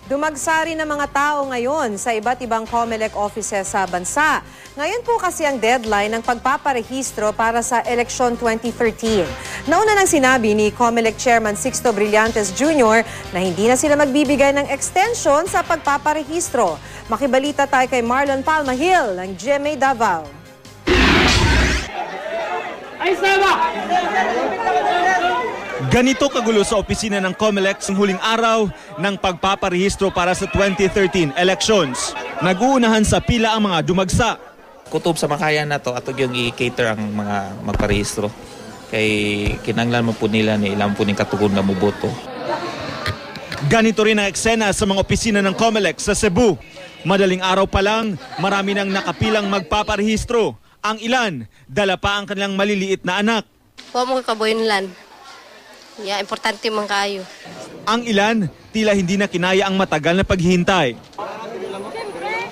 Dumagsari ng mga tao ngayon sa iba't ibang COMELEC offices sa bansa. Ngayon po kasi ang deadline ng pagpaparehistro para sa eleksyon 2013. Nauna nang sinabi ni COMELEC Chairman Sixto Brillantes Jr. na hindi na sila magbibigay ng extension sa pagpaparehistro. Makibalita tayo kay Marlon Palmahil ng GMA Davao. Ganito kagulo sa opisina ng COMELEC sa huling araw ng pagpaparehistro para sa 2013 elections. Nag-uunahan sa pila ang mga dumagsa. Kutob sa makayan na to at yung i-cater ang mga magparehistro. Kay kinanglan mo po nila ni ilang po ning katugon na muboto. Ganito rin ang eksena sa mga opisina ng COMELEC sa Cebu. Madaling araw pa lang, marami nang nakapilang magpaparehistro. Ang ilan, dala pa ang kanilang maliliit na anak. Huwag mo kabuinlan. Yeah, importante man kayo. Ang ilan, tila hindi na kinaya ang matagal na paghihintay.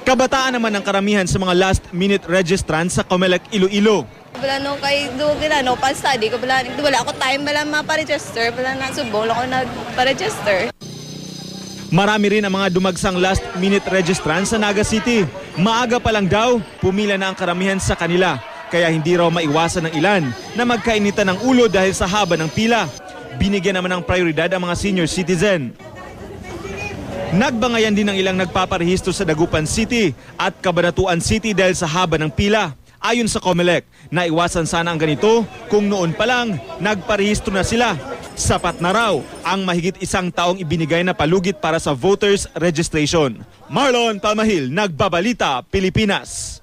Kabataan naman ang karamihan sa mga last-minute registrants sa COMELEC Iloilo. Wala no kay dugila no pa-study ko wala ako time bala ma-register wala na subong ako nag-register. Marami rin ang mga dumagsang last-minute registrants sa Naga City. Maaga pa lang daw, pumila na ang karamihan sa kanila. Kaya hindi raw maiwasan ng ilan na magkainitan ng ulo dahil sa haba ng pila. Binigyan naman ng prioridad ang mga senior citizen. Nagbangayan din ng ilang nagpaparehistro sa Dagupan City at Cabanatuan City dahil sa haba ng pila. Ayon sa COMELEC, naiwasan sana ang ganito kung noon pa lang nagparehistro na sila. Sapat na raw ang mahigit isang taong ibinigay na palugit para sa voters registration. Marlon Palmahil, Nagbabalita, Pilipinas.